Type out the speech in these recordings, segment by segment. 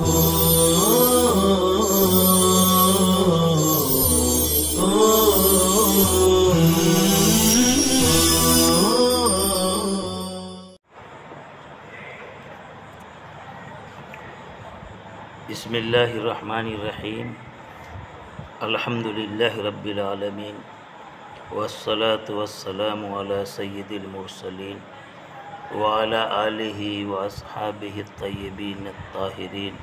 بسم اللہ الرحمن الرحیم الحمدللہ رب العالمین والصلاة والسلام علی سید المرسلین وعلی آلہ واصحابہ الطیبین الطاہرین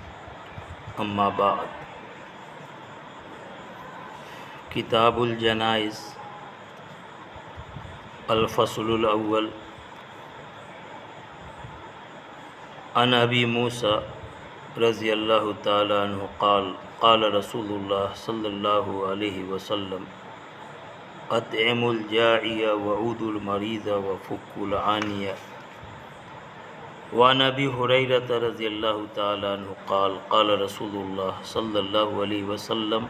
اما بعد۔ کتاب الجنائز الفصل الاول۔ عن ابی موسیٰ رضی اللہ تعالی عنہ قال قال رسول اللہ صلی اللہ علیہ وسلم اطعم الجاعی وعود المریض وفک العانیہ۔ وعن ابی ہریرہ رضی اللہ تعالی عنہ قال قال رسول اللہ صلی اللہ علیہ وسلم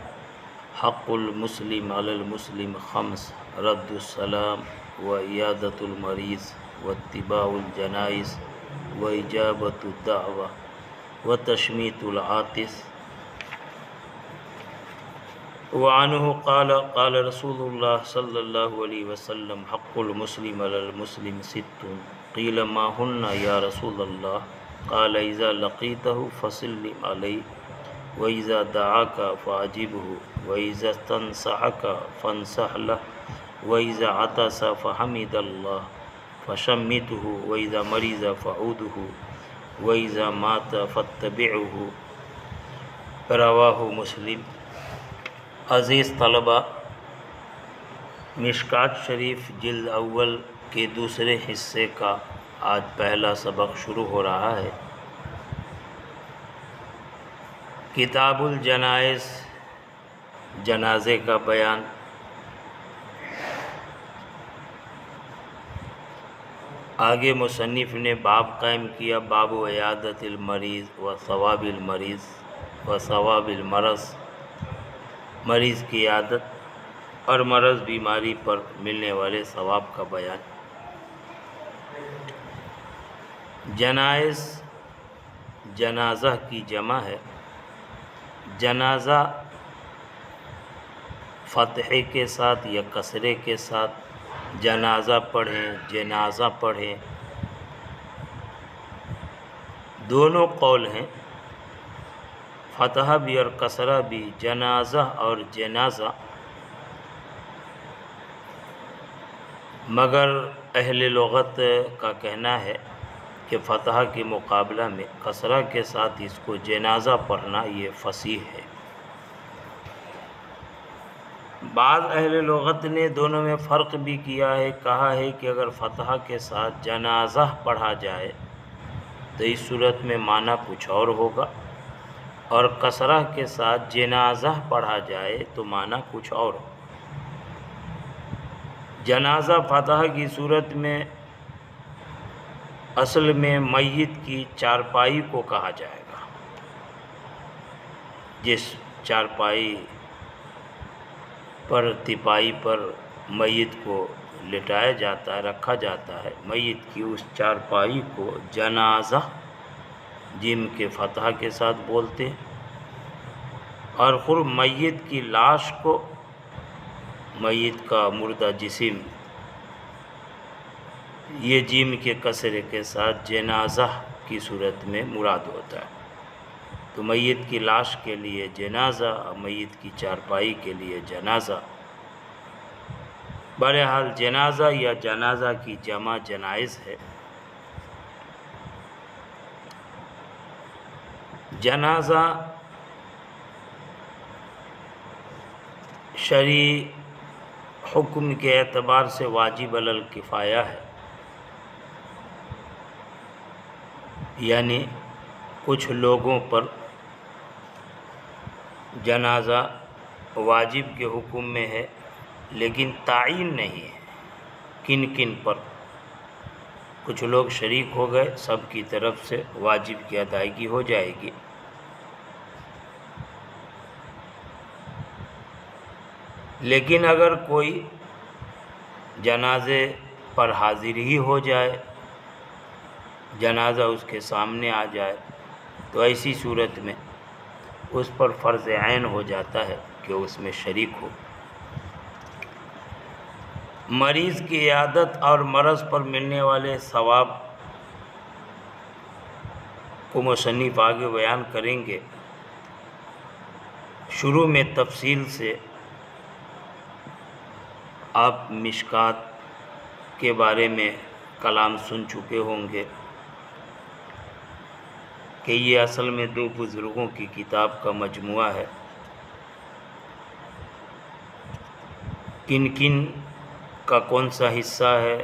حق المسلم علی المسلم خمس: رد السلام وعیادۃ المریض واتباع الجنائز واجابۃ الدعوہ وتشمیت العاطس۔ وعنہ قال قال رسول اللہ صلی اللہ علیہ وسلم حق المسلم علی المسلم ست: قیل ما ہن یا رسول اللہ؟ قال اذا لقیتہ فسلم علیہ واذا دعاک فاجبہ واذا استنصحک فانصح لہ واذا عطس فحمد اللہ فشمتہ واذا مرض فعودہ وَإِذَا مَاتَ فَاتَّبِعْهُ۔ رواہ مسلم۔ عزیز طلبہ، مشکوٰۃ شریف جلد اول کے دوسرے حصے کا آج پہلا سبق شروع ہو رہا ہے۔ کتاب الجنائز، جنازے کا بیان۔ آگے مصنف نے باب قائم کیا، باب عیادت المریض و ثواب المریض و ثواب المرض، مریض کی عیادت اور مرض بیماری پر ملنے والے ثواب کا بیان۔ جنائز جنازہ کی جمع ہے۔ جنازہ فتحے کے ساتھ یا کسرے کے ساتھ جنازہ پڑھیں، جنازہ پڑھیں، دونوں قول ہیں، فتح بھی اور کسرہ بھی، جنازہ اور جنازہ۔ مگر اہل لغت کا کہنا ہے کہ فتح کے مقابلہ میں کسرہ کے ساتھ اس کو جنازہ پڑھنا یہ فصیح ہے۔ بعض اہل لغت نے دونوں میں فرق بھی کیا ہے، کہا ہے کہ اگر فتح کے ساتھ جنازہ پڑھا جائے تو اس صورت میں معنی کچھ اور ہوگا، اور کسرہ کے ساتھ جنازہ پڑھا جائے تو معنی کچھ اور ہوگا۔ جنازہ فتح کی صورت میں اصل میں میت کی چارپائی کو کہا جائے گا، جس چارپائی پر تپائی پر میت کو لٹایا جاتا ہے، رکھا جاتا ہے، میت کی اس چارپائی کو جنازہ جیم کے فتح کے ساتھ بولتے ہیں، اور خود میت کی لاش کو، میت کا مردہ جسم، یہ جیم کے کسرے کے ساتھ جنازہ کی صورت میں مراد ہوتا ہے۔ تو میت کی لاش کے لیے جنازہ اور میت کی چارپائی کے لیے جنازہ۔ بہرحال جنازہ یا جنازہ کی جمع جنائز ہے۔ جنازہ شرعی حکم کے اعتبار سے واجب علی الکفایہ ہے، یعنی کچھ لوگوں پر جنازہ واجب کے حکم میں ہے، لیکن تعین نہیں ہے کن کن پر۔ کچھ لوگ شریک ہو گئے، سب کی طرف سے واجب کی ادائیگی ہو جائے گی۔ لیکن اگر کوئی جنازے پر حاضر ہی ہو جائے، جنازہ اس کے سامنے آ جائے تو ایسی صورت میں اس پر فرض عین ہو جاتا ہے کہ اس میں شریک ہو۔ مریض کی عیادت اور مرض پر ملنے والے ثواب کو مصنف آگے بیان کریں گے۔ شروع میں تفصیل سے آپ مشکات کے بارے میں کلام سن چکے ہوں گے کہ یہ اصل میں دو بزرگوں کی کتاب کا مجموعہ ہے۔ کن کن کا کون سا حصہ ہے،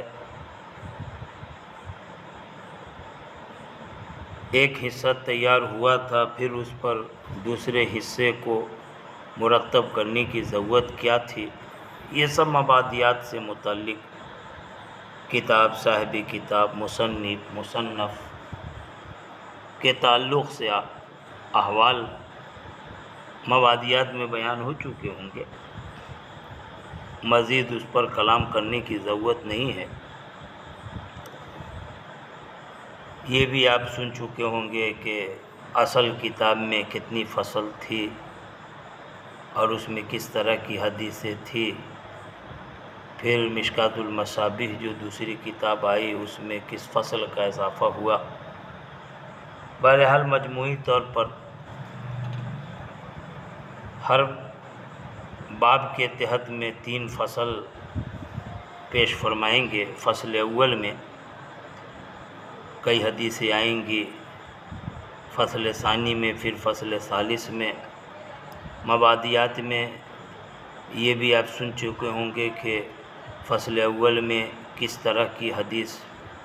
ایک حصہ تیار ہوا تھا، پھر اس پر دوسرے حصے کو مرتب کرنے کی ضرورت کیا تھی، یہ سب مبادیات سے متعلق کتاب، صاحب کتاب، مصنف کے تعلق سے احوال مبادیات میں بیان ہو چکے ہوں گے، مزید اس پر کلام کرنے کی ضرورت نہیں ہے۔ یہ بھی آپ سن چکے ہوں گے کہ اصل کتاب میں کتنی فصل تھی اور اس میں کس طرح کی حدیثیں تھی، پھر مشکات المصابیح جو دوسری کتاب آئی اس میں کس فصل کا اضافہ ہوا۔ بہرحال مجموعی طور پر ہر باب کے تحت میں 3 فصل پیش فرمائیں گے۔ فصل اول میں کئی حدیثیں آئیں گی، فصل ثانی میں، پھر فصل ثالث میں۔ مبادیات میں یہ بھی آپ سن چکے ہوں گے کہ فصل اول میں کس طرح کی حدیث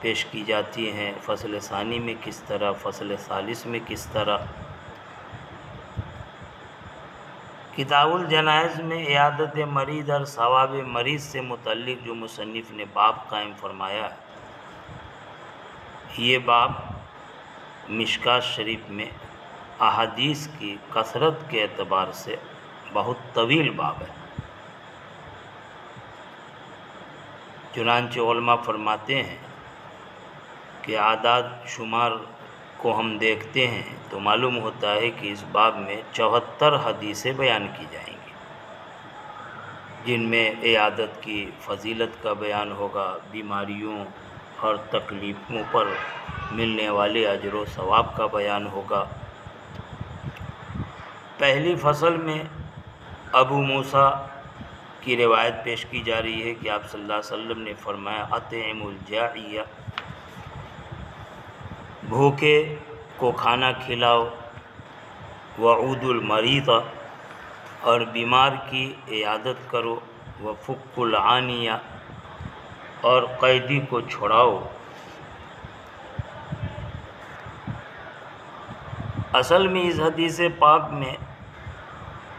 پیش کی جاتی ہیں، فصل ثانی میں کس طرح، فصل ثالث میں کس طرح۔ کتاب الجنائز میں عیادت مریض اور ثواب مریض سے متعلق جو مصنف نے باب قائم فرمایا ہے، یہ باب مشکات شریف میں احادیث کی کثرت کے اعتبار سے بہت طویل باب ہے۔ چنانچہ علماء فرماتے ہیں کہ اعداد شمار کو ہم دیکھتے ہیں تو معلوم ہوتا ہے کہ اس باب میں 74 حدیثیں بیان کی جائیں گی، جن میں عیادت کی فضیلت کا بیان ہوگا، بیماریوں اور تکلیفوں پر ملنے والے اجر و ثواب کا بیان ہوگا۔ پہلی فصل میں ابو موسیٰ کی روایت پیش کی جا رہی ہے کہ آپ صلی اللہ علیہ وسلم نے فرمایا اطعموا الجاعیہ، بھوکے کو کھانا کھلاؤ، وعودوا المریض، اور بیمار کی عیادت کرو، وفکوا العانیہ، اور قیدی کو چھڑاؤ۔ اصل میں اس حدیث پاک میں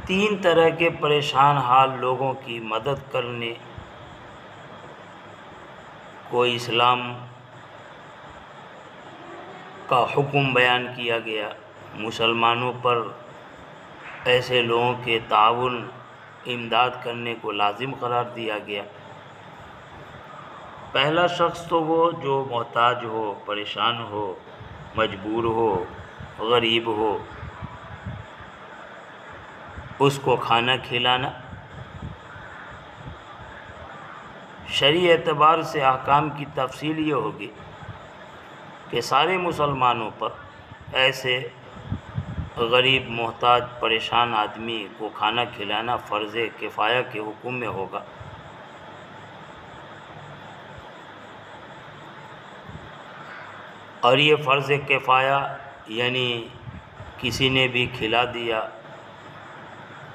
3 طرح کے پریشان حال لوگوں کی مدد کرنے کو اسلام کا حکم بیان کیا گیا۔ مسلمانوں پر ایسے لوگوں کے تعاون، امداد کرنے کو لازم قرار دیا گیا۔ پہلا شخص تو وہ جو محتاج ہو، پریشان ہو، مجبور ہو، غریب ہو، اس کو کھانا کھلانا۔ شرعی اعتبار سے احکام کی تفصیل یہ ہوگی کہ سارے مسلمانوں پر ایسے غریب، محتاج، پریشان آدمی کو کھانا کھلانا فرض کفایہ کے حکم میں ہوگا۔ اور یہ فرض کفایہ یعنی کسی نے بھی کھلا دیا،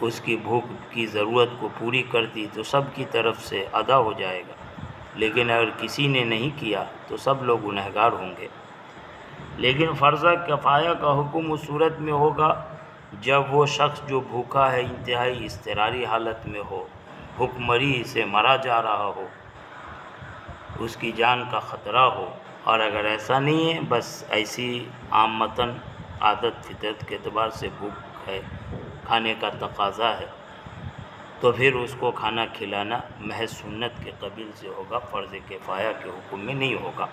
اس کی بھوک کی ضرورت کو پوری کر دی تو سب کی طرف سے ادا ہو جائے گا، لیکن اگر کسی نے نہیں کیا تو سب لوگ گنہگار ہوں گے۔ لیکن فرض کفایہ کا حکم اس صورت میں ہوگا جب وہ شخص جو بھوکا ہے انتہائی اضطراری حالت میں ہو، بھوک مری سے مرا جا رہا ہو، اس کی جان کا خطرہ ہو، اور اگر ایسا نہیں ہے، بس ایسی عامتاً عادت فطرت کے اعتبار سے بھوک ہے، کھانے کا تقاضا ہے، تو پھر اس کو کھانا کھلانا محض سنت کے قبیل سے ہوگا، فرض کفایہ کے حکم میں نہیں ہوگا۔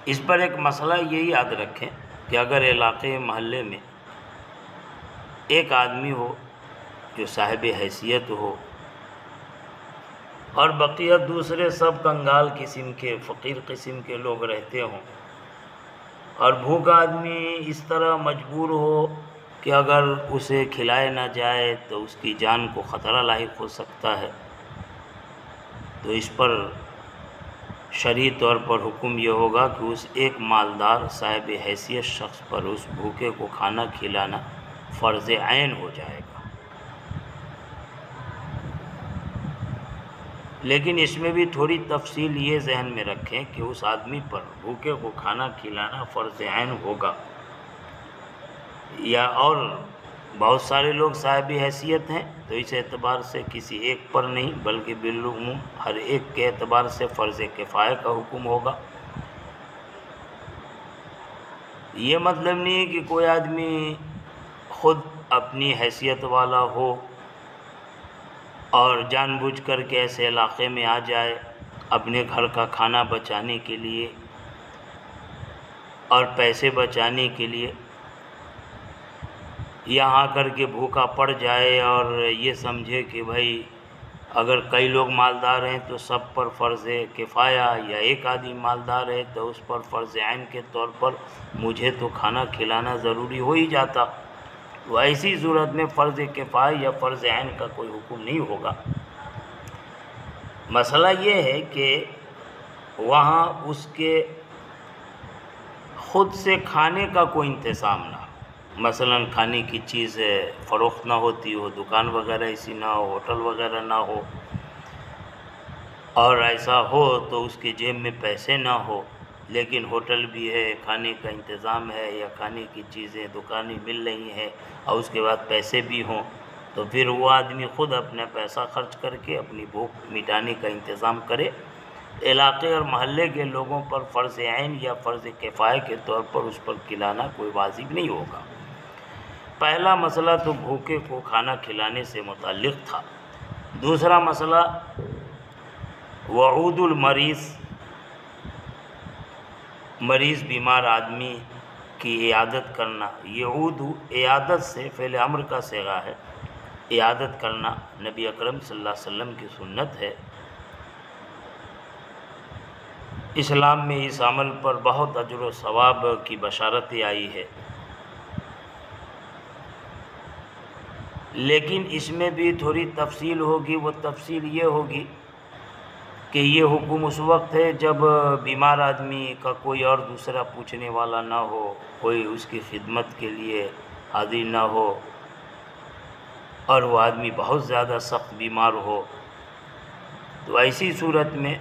اس پر ایک مسئلہ یہ یاد رکھیں کہ اگر علاقے محلے میں ایک آدمی ہو جو صاحب حیثیت ہو اور بقیہ دوسرے سب کنگال قسم کے فقیر قسم کے لوگ رہتے ہوں، اور بھوکا آدمی اس طرح مجبور ہو کہ اگر اسے کھلائے نہ جائے تو اس کی جان کو خطرہ لاحق ہو سکتا ہے، تو اس پر شرعی طور پر حکم یہ ہوگا کہ اس ایک مالدار صاحب حیثیت شخص پر اس بھوکے کو کھانا کھلانا فرض عین ہو جائے گا۔ لیکن اس میں بھی تھوڑی تفصیل یہ ذہن میں رکھیں کہ اس آدمی پر بھوکے کو کھانا کھلانا فرض عین ہوگا، یا اور بہت سارے لوگ صاحب حیثیت ہیں تو اس اعتبار سے کسی ایک پر نہیں بلکہ بالعموم ہر ایک کے اعتبار سے فرض کفایہ کا حکم ہوگا۔ یہ مطلب نہیں کہ کوئی آدمی خود اپنی حیثیت والا ہو اور جان بوجھ کر کے ایسے علاقے میں آ جائے اپنے گھر کا کھانا بچانے کے لیے اور پیسے بچانے کے لیے، یہاں آ کر کے بھوکا پڑ جائے اور یہ سمجھے کہ بھائی اگر کئی لوگ مالدار ہیں تو سب پر فرض کفایہ، یا ایک آدمی مالدار ہے تو اس پر فرض عین کے طور پر مجھے تو کھانا کھلانا ضروری ہو ہی جاتا، تو ایسی صورت میں فرض کفایہ یا فرض عین کا کوئی حکم نہیں ہوگا۔ مسئلہ یہ ہے کہ وہاں اس کے خود سے کھانے کا کوئی انتظام نہ ہو، مثلا کھانے کی چیز فروخت نہ ہوتی ہو، دکان وغیرہ ایسی نہ ہو، ہوٹل وغیرہ نہ ہو، اور ایسا ہو تو اس کے جیب میں پیسے نہ ہو لیکن ہوٹل بھی ہے، کھانے کا انتظام ہے، یا کھانے کی چیزیں دکانیں مل رہی ہیں اور اس کے بعد پیسے بھی ہوں، تو پھر وہ آدمی خود اپنا پیسہ خرچ کر کے اپنی بھوک مٹانے کا انتظام کرے۔ علاقے اور محلے کے لوگوں پر فرض عین یا فرض کفایہ کے طور پر اس پر کھلانا کوئی واجب نہیں ہوگا۔ پہلا مسئلہ تو بھوکے کو کھانا کھلانے سے متعلق تھا۔ دوسرا مسئلہ وعود المریض، مریض بیمار آدمی کی عیادت کرنا۔ یعود عیادت سے فعل امر کا صیغہ ہے، عیادت کرنا نبی اکرم صلی اللہ علیہ وسلم کی سنت ہے۔ اسلام میں اس عمل پر بہت اجر و ثواب کی بشارتیں آئی ہے، لیکن اس میں بھی تھوڑی تفصیل ہوگی۔ وہ تفصیل یہ ہوگی کہ یہ حکم اس وقت ہے جب بیمار آدمی کا کوئی اور دوسرا پوچھنے والا نہ ہو، کوئی اس کی خدمت کے لیے حاضر نہ ہو، اور وہ آدمی بہت زیادہ سخت بیمار ہو، تو ایسی صورت میں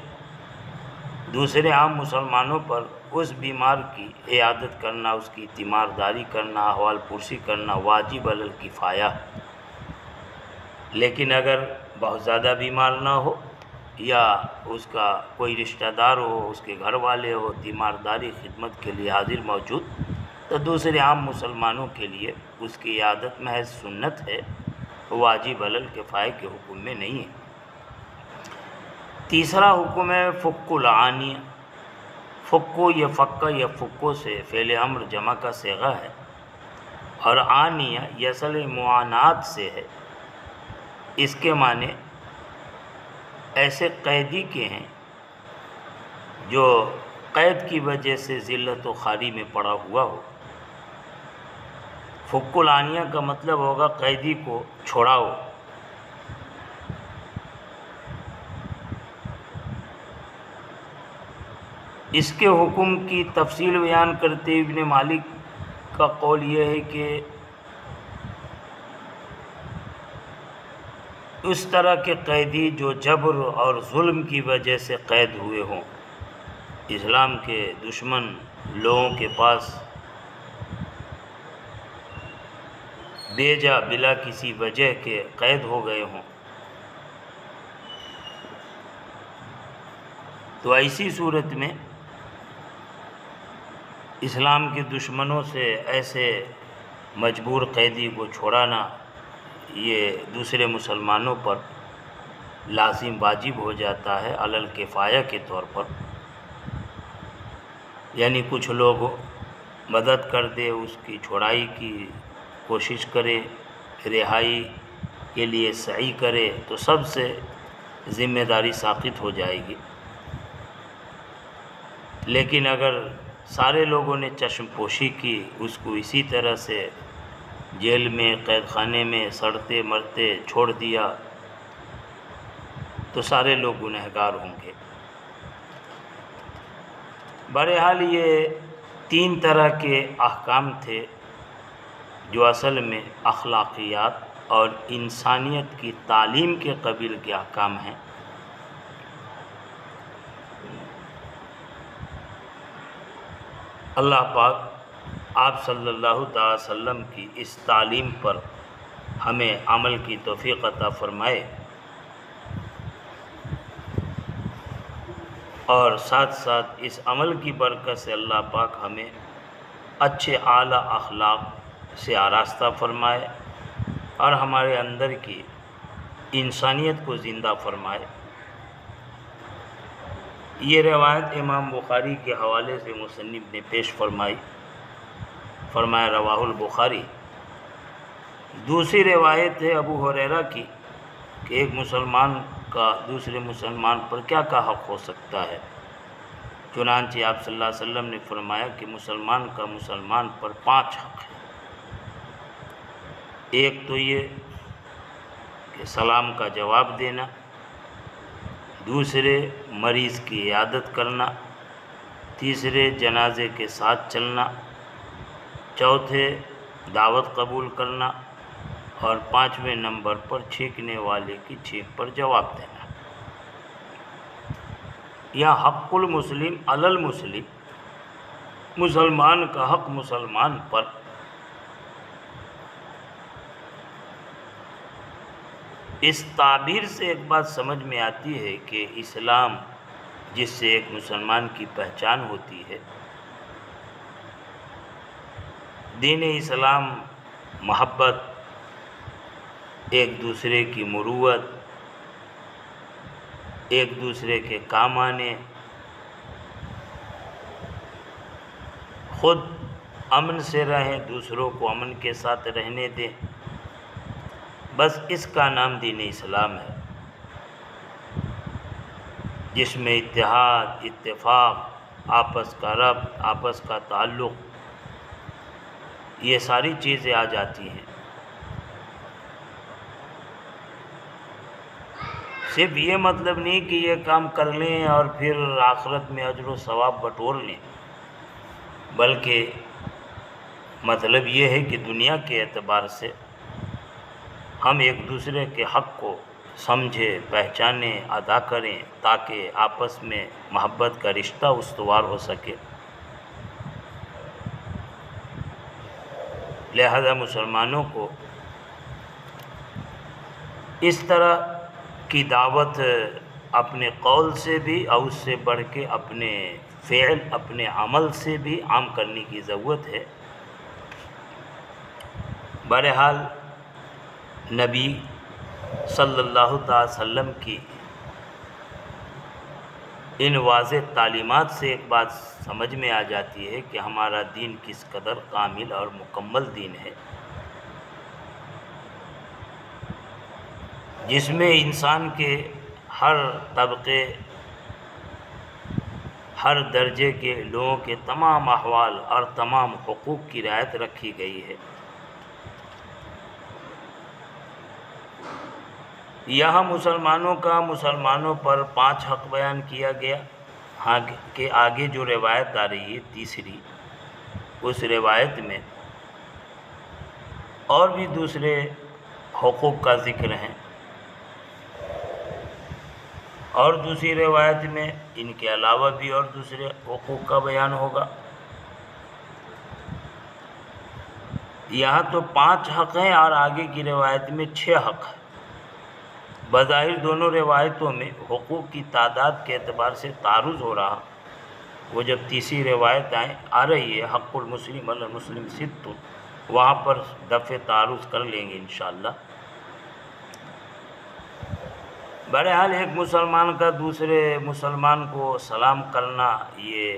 دوسرے عام مسلمانوں پر اس بیمار کی عیادت کرنا، اس کی تیمارداری کرنا، احوال پرسی کرنا واجب علی الکفایہ۔ لیکن اگر بہت زیادہ بیمار نہ ہو یا اس کا کوئی رشتہ دار ہو، اس کے گھر والے ہو، تیمارداری خدمت کے لیے حاضر موجود، تو دوسرے عام مسلمانوں کے لیے اس کی عیادت محض سنت ہے، واجب علی الکفایہ کے حکم میں نہیں ہے۔ تیسرا حکم ہے فک العانیہ۔ فکو یا فکا یا فکو سے فعل امر جمع کا صیغہ ہے، اور عانیہ یہ اصل معانات سے ہے۔ اس کے معنی ایسے قیدی کے ہیں جو قید کی وجہ سے ذلت و خواری میں پڑا ہوا ہو۔ فک العانیہ کا مطلب ہوگا قیدی کو چھوڑاؤ۔ اس کے حکم کی تفصیل بیان کرتے ابن مالک کا قول یہ ہے کہ اس طرح کے قیدی جو جبر اور ظلم کی وجہ سے قید ہوئے ہوں، اسلام کے دشمن لوگوں کے پاس بیجا بلا کسی وجہ کے قید ہو گئے ہوں، تو ایسی صورت میں اسلام کے دشمنوں سے ایسے مجبور قیدی کو چھوڑانا یہ دوسرے مسلمانوں پر لازم واجب ہو جاتا ہے علی الکفایہ کے طور پر۔ یعنی کچھ لوگ مدد کر دے، اس کی چھڑائی کی کوشش کرے، رہائی کے لیے سعی کرے، تو سب سے ذمہ داری ساقط ہو جائے گی۔ لیکن اگر سارے لوگوں نے چشم پوشی کی، اس کو اسی طرح سے جیل میں، قید خانے میں سڑتے مرتے چھوڑ دیا، تو سارے لوگ گنہگار ہوں گے۔ بہرحال یہ 3 طرح کے احکام تھے جو اصل میں اخلاقیات اور انسانیت کی تعلیم کے قبیل کے احکام ہیں۔ اللہ پاک آپ صلی اللہ تعالی وسلم کی اس تعلیم پر ہمیں عمل کی توفیق عطا فرمائے، اور ساتھ ساتھ اس عمل کی برکت سے اللہ پاک ہمیں اچھے اعلیٰ اخلاق سے آراستہ فرمائے اور ہمارے اندر کی انسانیت کو زندہ فرمائے۔ یہ روایت امام بخاری کے حوالے سے مصنف نے پیش فرمایا رواہ البخاری۔ دوسری روایت ہے ابو ہریرہ کی کہ ایک مسلمان کا دوسرے مسلمان پر کیا حق ہو سکتا ہے؟ چنانچہ آپ صلی اللہ علیہ وسلم نے فرمایا کہ مسلمان کا مسلمان پر 5 حق ہیں۔ ایک تو یہ کہ سلام کا جواب دینا، دوسرے مریض کی عیادت کرنا، تیسرے جنازے کے ساتھ چلنا، چوتھے دعوت قبول کرنا، اور 5ویں نمبر پر چھینکنے والے کی چھینک پر جواب دینا۔ یہاں حق المسلم علی المسلم، مسلمان کا حق مسلمان پر۔ اس تعبیر سے ایک بات سمجھ میں آتی ہے کہ اسلام جس سے ایک مسلمان کی پہچان ہوتی ہے، دین اسلام محبت، ایک دوسرے کی مروت، ایک دوسرے کے کام آنے، خود امن سے رہیں، دوسروں کو امن کے ساتھ رہنے دیں، بس اس کا نام دین اسلام ہے، جس میں اتحاد، اتفاق، آپس کا ربط، آپس کا تعلق، یہ ساری چیزیں آ جاتی ہیں۔ صرف یہ مطلب نہیں کہ یہ کام کر لیں اور پھر آخرت میں اجر و ثواب بٹور لیں، بلکہ مطلب یہ ہے کہ دنیا کے اعتبار سے ہم ایک دوسرے کے حق کو سمجھیں، پہچانیں، ادا کریں، تاکہ آپس میں محبت کا رشتہ استوار ہو سکے۔ لہذا مسلمانوں کو اس طرح کی دعوت اپنے قول سے بھی اور اس سے بڑھ کے اپنے فعل، اپنے عمل سے بھی عام کرنے کی ضرورت ہے۔ بہرحال نبی صلی اللہ تعالی وسلم کی ان واضح تعلیمات سے ایک بات سمجھ میں آ جاتی ہے کہ ہمارا دین کس قدر کامل اور مکمل دین ہے، جس میں انسان کے ہر طبقے، ہر درجے کے لوگوں کے تمام احوال اور تمام حقوق کی رعایت رکھی گئی ہے۔ یہاں مسلمانوں کا مسلمانوں پر 5 حق بیان کیا گیا، ہاں کہ آگے جو روایت آ رہی ہے تیسری، اس روایت میں اور بھی دوسرے حقوق کا ذکر ہے، اور دوسری روایت میں ان کے علاوہ بھی اور دوسرے حقوق کا بیان ہوگا۔ یہاں تو 5 حق ہیں اور آگے کی روایت میں 6 حق ہیں۔ بظاہر دونوں روایتوں میں حقوق کی تعداد کے اعتبار سے تعارض ہو رہا، وہ جب تیسری روایت آ رہی ہے حق المسلم علی المسلم ست، وہاں پر دفع تعارض کر لیں گے انشاءاللہ۔ بہرحال ایک مسلمان کا دوسرے مسلمان کو سلام کرنا یہ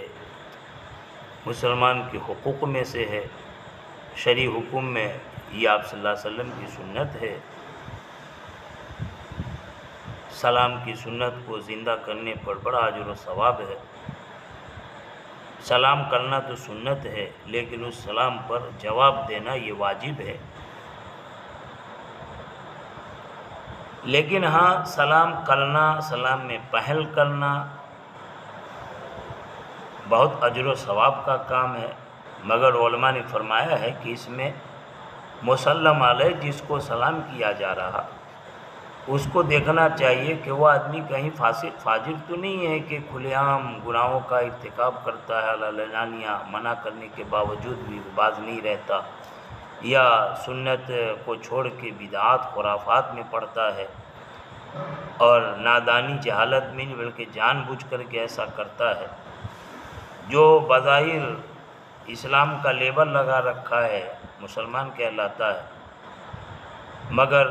مسلمان کے حقوق میں سے ہے، شرعی حکم میں یہ آپ صلی اللہ علیہ وسلم کی سنت ہے۔ سلام کی سنت کو زندہ کرنے پر بڑا اجر و ثواب ہے۔ سلام کرنا تو سنت ہے، لیکن اس سلام پر جواب دینا یہ واجب ہے۔ لیکن ہاں، سلام کرنا، سلام میں پہل کرنا بہت اجر و ثواب کا کام ہے، مگر علماء نے فرمایا ہے کہ اس میں مسلم علیہ جس کو سلام کیا جا رہا اس کو دیکھنا چاہیے کہ وہ آدمی کہیں فاسق فاجر تو نہیں ہے کہ کھلے عام گناہوں کا ارتکاب کرتا ہے، علانیہ منع کرنے کے باوجود بھی باز نہیں رہتا، یا سنت کو چھوڑ کے بدعات خرافات میں پڑتا ہے، اور نادانی جہالت میں نہیں بلکہ جان بوجھ کر کے ایسا کرتا ہے۔ جو بظاہر اسلام کا لیبل لگا رکھا ہے، مسلمان کہلاتا ہے، مگر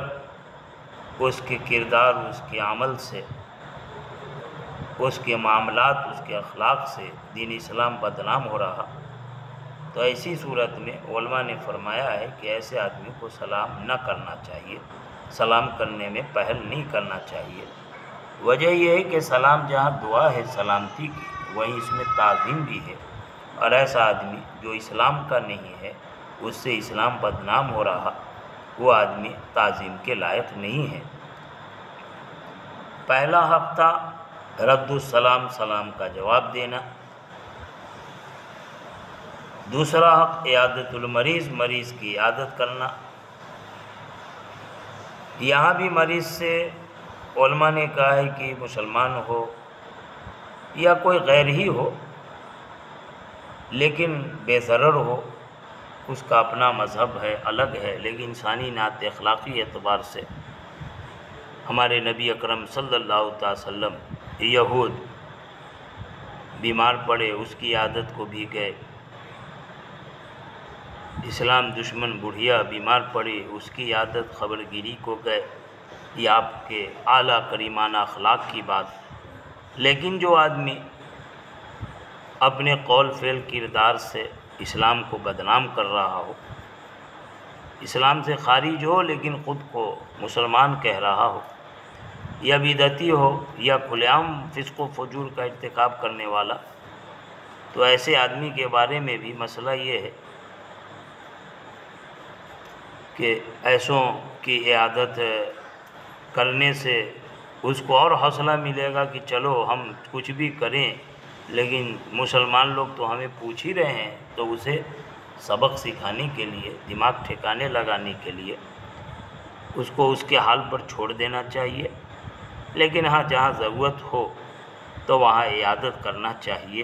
اس کے کردار، اس کے عمل سے، اس کے معاملات، اس کے اخلاق سے دین اسلام بدنام ہو رہا، تو ایسی صورت میں علماء نے فرمایا ہے کہ ایسے آدمی کو سلام نہ کرنا چاہیے، سلام کرنے میں پہل نہیں کرنا چاہیے۔ وجہ یہ ہے کہ سلام جہاں دعا ہے سلامتی کی، وہیں اس میں تعظیم بھی ہے، اور ایسا آدمی جو اسلام کا نہیں ہے، اس سے اسلام بدنام ہو رہا، وہ آدمی تعظیم کے لائق نہیں ہے۔ پہلا حق تھا رد السلام، سلام کا جواب دینا۔ دوسرا حق عیادت المریض، مریض کی عیادت کرنا۔ یہاں بھی مریض سے علماء نے کہا ہے کہ مسلمان ہو یا کوئی غیر ہی ہو، لیکن بے ضرر ہو، اس کا اپنا مذہب ہے، الگ ہے، لیکن انسانی نعت اخلاقی اعتبار سے ہمارے نبی اکرم صلی اللہ تعالی وسلم یہود بیمار پڑے، اس کی عیادت کو بھی گئے۔ اسلام دشمن بڑھیا بیمار پڑی، اس کی عیادت خبر گیری کو گئے۔ یہ آپ کے اعلیٰ کریمانہ اخلاق کی بات۔ لیکن جو آدمی اپنے قول فعل کردار سے اسلام کو بدنام کر رہا ہو، اسلام سے خارج ہو لیکن خود کو مسلمان کہہ رہا ہو، یا بدعتی ہو، یا کھلے عام فسق و فجور کا ارتکاب کرنے والا، تو ایسے آدمی کے بارے میں بھی مسئلہ یہ ہے کہ ایسوں کی عیادت کرنے سے اس کو اور حوصلہ ملے گا کہ چلو ہم کچھ بھی کریں، لیکن مسلمان لوگ تو ہمیں پوچھ ہی رہے ہیں، تو اسے سبق سکھانے کے لیے، دماغ ٹھکانے لگانے کے لیے اس کو اس کے حال پر چھوڑ دینا چاہیے۔ لیکن ہاں، جہاں ضرورت ہو تو وہاں عیادت کرنا چاہیے۔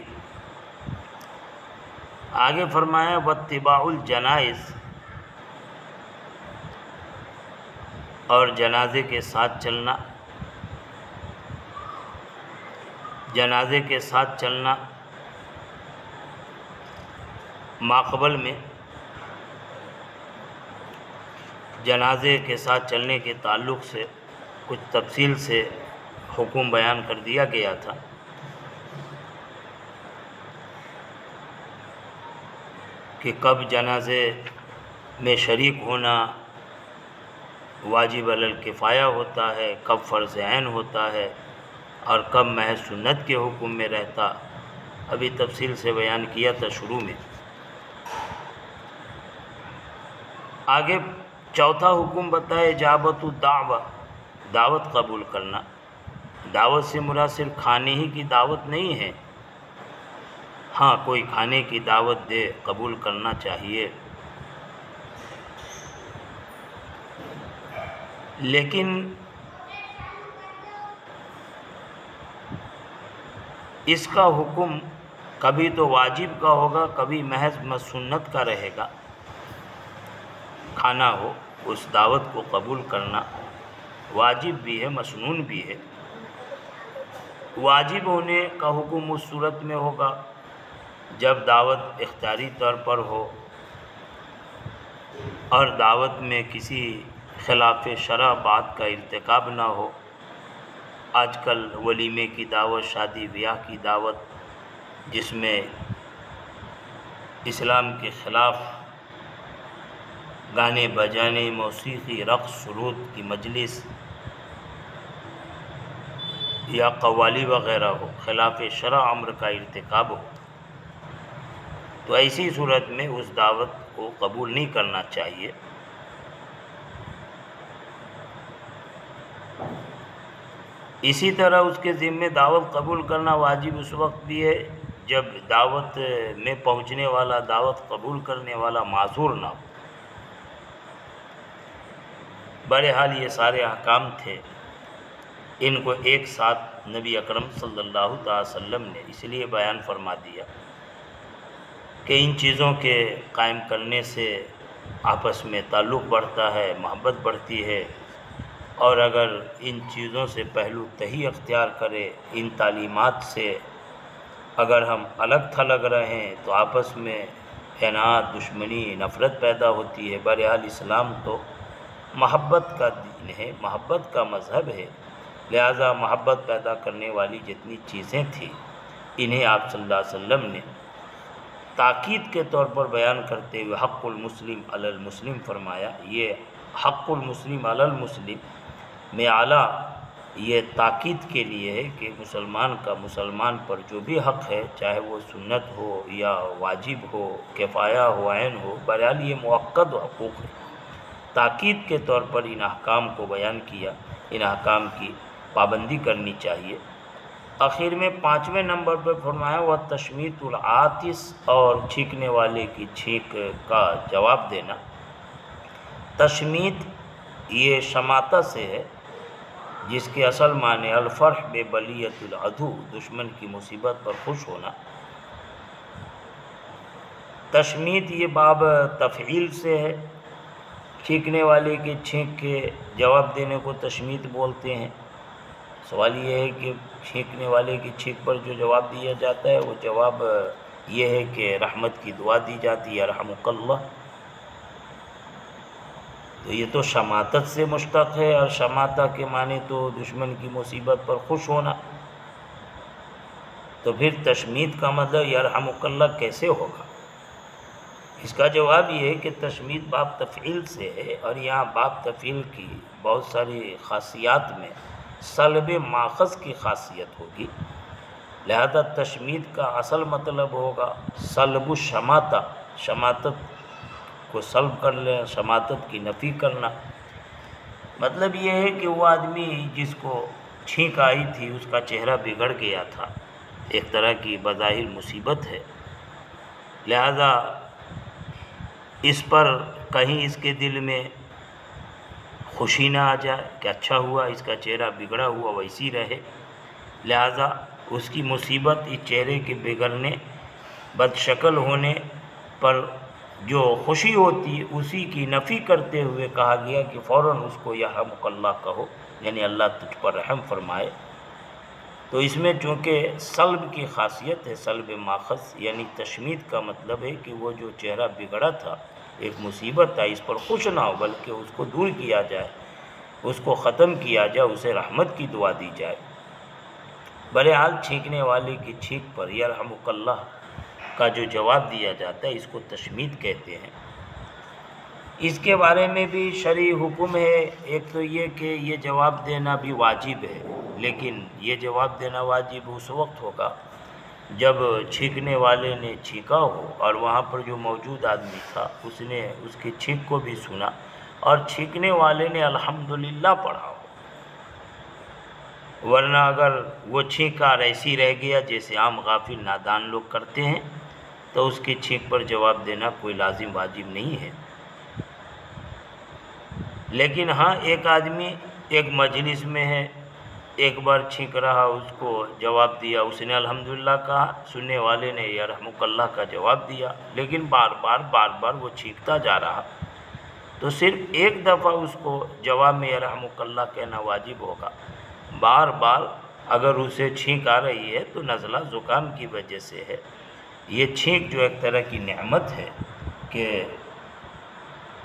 آگے فرمایا واتباع الجنائز، اور جنازے کے ساتھ چلنا۔ جنازے کے ساتھ چلنا ماقبل میں جنازے کے ساتھ چلنے کے تعلق سے کچھ تفصیل سے حکم بیان کر دیا گیا تھا کہ کب جنازے میں شریک ہونا واجب علی الکفایہ ہوتا ہے، کب فرض عین ہوتا ہے، اور کب محض سنت کے حکم میں رہتا۔ ابھی تفصیل سے بیان کیا تھا شروع میں۔ آگے چوتھا حکم بتایا اجابت الدعوہ، دعوت قبول کرنا۔ دعوت سے مراد صرف کھانے ہی کی دعوت نہیں ہے، ہاں کوئی کھانے کی دعوت دے قبول کرنا چاہیے، لیکن اس کا حکم کبھی تو واجب کا ہوگا، کبھی محض سنت کا رہے گا۔ کھانا ہو، اس دعوت کو قبول کرنا واجب بھی ہے، مسنون بھی ہے۔ واجب ہونے کا حکم اس صورت میں ہوگا جب دعوت اختیاری طور پر ہو اور دعوت میں کسی خلاف شرع بات کا ارتکاب نہ ہو۔ آج کل ولیمے کی دعوت، شادی بیاہ کی دعوت، جس میں اسلام کے خلاف گانے بجانے، موسیقی، رقص، سرود کی مجلس یا قوالی وغیرہ ہو، خلاف شرع امر کا ارتکاب ہو، تو ایسی صورت میں اس دعوت کو قبول نہیں کرنا چاہیے۔ اسی طرح اس کے ذمے دعوت قبول کرنا واجب اس وقت بھی ہے جب دعوت میں پہنچنے والا، دعوت قبول کرنے والا معذور نہ ہو۔ بہرحال یہ سارے احکام تھے، ان کو ایک ساتھ نبی اکرم صلی اللہ تعالی وسلم نے اس لیے بیان فرما دیا کہ ان چیزوں کے قائم کرنے سے آپس میں تعلق بڑھتا ہے، محبت بڑھتی ہے، اور اگر ان چیزوں سے پہلو تہی اختیار کرے، ان تعلیمات سے اگر ہم الگ تھلگ رہیں تو آپس میں اعناد، دشمنی، نفرت پیدا ہوتی ہے۔ بہرحال اسلام تو محبت کا دین ہے، محبت کا مذہب ہے، لہذا محبت پیدا کرنے والی جتنی چیزیں تھیں انہیں آپ صلی اللہ علیہ وسلم نے تاکید کے طور پر بیان کرتے ہوئے حق المسلم علی المسلم فرمایا۔ یہ حق المسلم علی المسلم میں اعلیٰ یہ تاکید کے لیے ہے کہ مسلمان کا مسلمان پر جو بھی حق ہے، چاہے وہ سنت ہو یا واجب ہو، کفایہ ہو، عین ہو، بہرحال یہ مؤکد حقوق ہے۔ تاکید کے طور پر ان احکام کو بیان کیا، ان احکام کی پابندی کرنی چاہیے۔ آخر میں 5ویں نمبر پر فرمایا وہ تشمیت العاطس، اور چھینکنے والے کی چھینک کا جواب دینا۔ تشمیت یہ شماتہ سے ہے، جس کے اصل معنی الفرح بے بلیت العدو، دشمن کی مصیبت پر خوش ہونا۔ تشمیت یہ باب تفعیل سے ہے، چھینکنے والے کے چھینک کے جواب دینے کو تشمیت بولتے ہیں۔ سوال یہ ہے کہ چھینکنے والے کی چھینک پر جو جواب دیا جاتا ہے وہ جواب یہ ہے کہ رحمت کی دعا دی جاتی ہے، یرحمک اللہ۔ تو یہ تو شماتت سے مشتق ہے، اور شماتہ کے معنی تو دشمن کی مصیبت پر خوش ہونا، تو پھر تشمیت کا مطلب یرحمک اللہ کیسے ہوگا؟ اس کا جواب یہ ہے کہ تشمیت باب تفعیل سے ہے، اور یہاں باب تفعیل کی بہت ساری خاصیات میں سلب ماخذ کی خاصیت ہوگی، لہذا تشمیت کا اصل مطلب ہوگا سلب الشماتہ، شماتت کو سلب کر لیں، شماتت کی نفی کرنا۔ مطلب یہ ہے کہ وہ آدمی جس کو چھینک آئی تھی اس کا چہرہ بگڑ گیا تھا، ایک طرح کی بظاہر مصیبت ہے، لہذا اس پر کہیں اس کے دل میں خوشی نہ آ جائے کہ اچھا ہوا اس کا چہرہ بگڑا ہوا ویسی رہے، لہذا اس کی مصیبت اس چہرے کے بگڑنے، بد شکل ہونے پر جو خوشی ہوتی اسی کی نفی کرتے ہوئے کہا گیا کہ فوراً اس کو یرحمک اللہ کہو، یعنی اللہ تجھ پر رحم فرمائے۔ تو اس میں چونکہ سلب کی خاصیت ہے، سلب ماخذ، یعنی تشمیت کا مطلب ہے کہ وہ جو چہرہ بگڑا تھا، ایک مصیبت تھا، اس پر خوش نہ ہو بلکہ اس کو دور کیا جائے، اس کو ختم کیا جائے، اسے رحمت کی دعا دی جائے۔ بہرحال چھینکنے والے کی چھینک پر یرحمک اللہ کا جو جواب دیا جاتا ہے اس کو تشمیت کہتے ہیں۔ اس کے بارے میں بھی شرعی حکم ہے، ایک تو یہ کہ یہ جواب دینا بھی واجب ہے، لیکن یہ جواب دینا واجب اس وقت ہوگا جب چھینکنے والے نے چھینکا ہو اور وہاں پر جو موجود آدمی تھا اس نے اس کی چھینک کو بھی سنا اور چھینکنے والے نے الحمدللہ پڑھا ہو، ورنہ اگر وہ چھینکار ایسی رہ گیا جیسے عام غافل نادان لوگ کرتے ہیں تو اس کی چھینک پر جواب دینا کوئی لازم واجب نہیں ہے۔ لیکن ہاں ایک آدمی ایک مجلس میں ہے، ایک بار چھینک رہا، اس کو جواب دیا، اس نے الحمدللہ کہا، سننے والے نے یرحمک اللہ کا جواب دیا، لیکن بار بار وہ چھینکتا جا رہا، تو صرف ایک دفعہ اس کو جواب میں یرحمک اللہ کہنا واجب ہوگا۔ بار بار اگر اسے چھینک آ رہی ہے تو نزلہ زکام کی وجہ سے ہے۔ یہ چھینک جو ایک طرح کی نعمت ہے کہ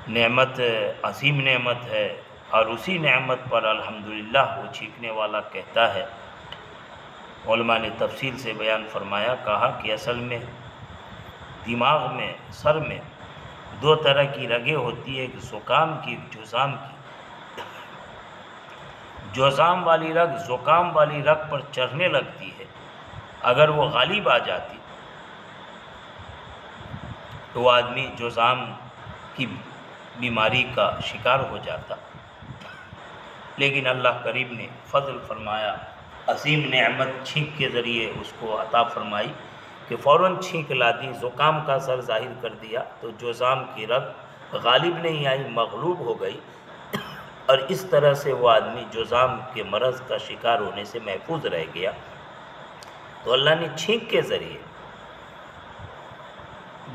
نعمت عظیم نعمت ہے، اور اسی نعمت پر الحمدللہ وہ چھینکنے والا کہتا ہے۔ علماء نے تفصیل سے بیان فرمایا، کہا کہ اصل میں دماغ میں، سر میں دو طرح کی رگیں ہوتی ہے، ایک زکام کی، ایک جزام کی۔ جزام والی رگ زکام والی رگ پر چڑھنے لگتی ہے، اگر وہ غالب آ جاتی تو وہ آدمی جزام کی بیماری کا شکار ہو جاتا۔ لیکن اللہ کریم نے فضل فرمایا، عظیم نعمت چھینک کے ذریعے اس کو عطا فرمائی کہ فوراً چھینک لا دی، زکام کا اثر ظاہر کر دیا تو جزام کی رگ غالب نہیں آئی، مغلوب ہو گئی، اور اس طرح سے وہ آدمی جزام کے مرض کا شکار ہونے سے محفوظ رہ گیا۔ تو اللہ نے چھینک کے ذریعے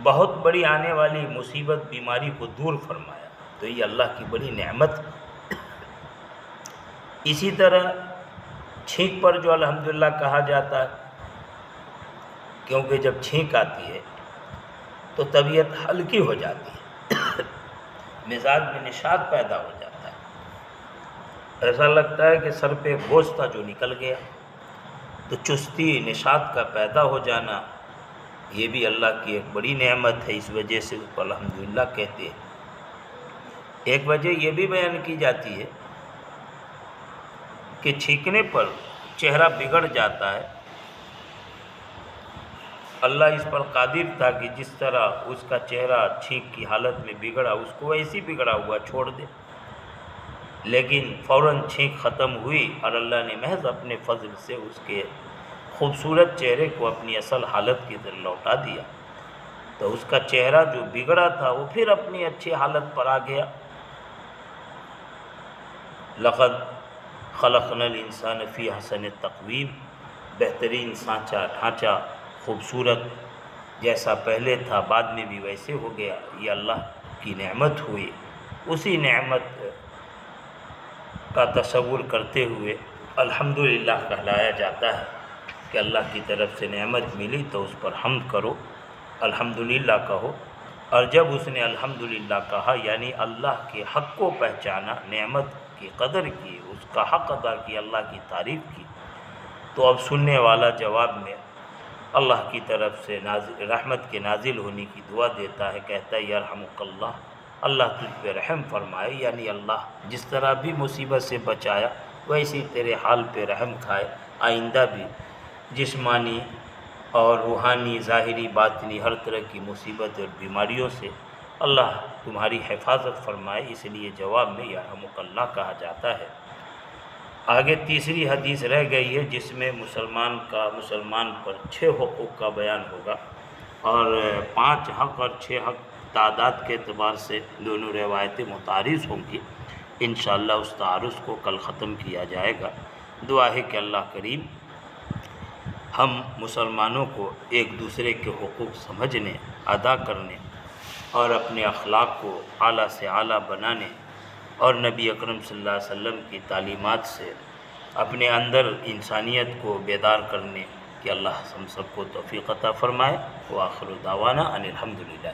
بہت بڑی آنے والی مصیبت، بیماری کو دور فرمایا، تو یہ اللہ کی بڑی نعمت۔ اسی طرح چھینک پر جو الحمدللہ کہا جاتا ہے، کیونکہ جب چھینک آتی ہے تو طبیعت ہلکی ہو جاتی ہے، مزاج میں نشاط پیدا ہو جاتا ہے، ایسا لگتا ہے کہ سر پہ بوجھ تھا جو نکل گیا، تو چستی نشاط کا پیدا ہو جانا یہ بھی اللہ کی ایک بڑی نعمت ہے، اس وجہ سے اس کو الحمدللہ کہتے ہیں۔ ایک وجہ یہ بھی بیان کی جاتی ہے کہ چھینکنے پر چہرہ بگڑ جاتا ہے، اللہ اس پر قادر تھا کہ جس طرح اس کا چہرہ چھینک کی حالت میں بگڑا، اس کو ایسی بگڑا ہوا چھوڑ دے، لیکن فوراً چھینک ختم ہوئی اور اللہ نے محض اپنے فضل سے اس کے خوبصورت چہرے کو اپنی اصل حالت کی طرح لوٹا دیا، تو اس کا چہرہ جو بگڑا تھا وہ پھر اپنی اچھی حالت پر آ گیا۔ لقد خلقنا الانسان فی احسن تقویم، بہترین ڈھانچہ، خوبصورت، جیسا پہلے تھا بعد میں بھی ویسے ہو گیا، یہ اللہ کی نعمت ہوئی۔ اسی نعمت کا تصور کرتے ہوئے الحمدللہ کہلایا جاتا ہے کہ اللہ کی طرف سے نعمت ملی تو اس پر حمد کرو، الحمدللہ کہو، اور جب اس نے الحمدللہ کہا یعنی اللہ کے حق کو پہچانا، نعمت کی قدر کی، اس کا حق ادا کی، اللہ کی تعریف کی، تو اب سننے والا جواب میں اللہ کی طرف سے رحمت کے نازل ہونے کی دعا دیتا ہے، کہتا ہے یرحمک اللہ، اللہ تجھ پہ رحم فرمائے، یعنی اللہ جس طرح بھی مصیبت سے بچایا ویسی تیرے حال پہ رحم کھائے، آئندہ بھی جسمانی اور روحانی، ظاہری، باطنی ہر طرح کی مصیبت اور بیماریوں سے اللہ تمہاری حفاظت فرمائے، اس لیے جواب میں یرحمک اللہ کہا جاتا ہے۔ آگے تیسری حدیث رہ گئی ہے جس میں مسلمان پر 6 حقوق کا بیان ہوگا، اور 5 حق اور 6 حق تعداد کے اعتبار سے دونوں روایتیں متعارض ہوں گی، انشاءاللہ اس تعارض کو کل ختم کیا جائے گا۔ دعا ہے کہ اللہ کریم ہم مسلمانوں کو ایک دوسرے کے حقوق سمجھنے، ادا کرنے اور اپنے اخلاق کو اعلیٰ سے اعلیٰ بنانے اور نبی اکرم صلی اللہ علیہ وسلم کی تعلیمات سے اپنے اندر انسانیت کو بیدار کرنے کی اللہ ہم سب کو توفیق عطا فرمائے۔ وآخر دعوانا ان الحمدللہ۔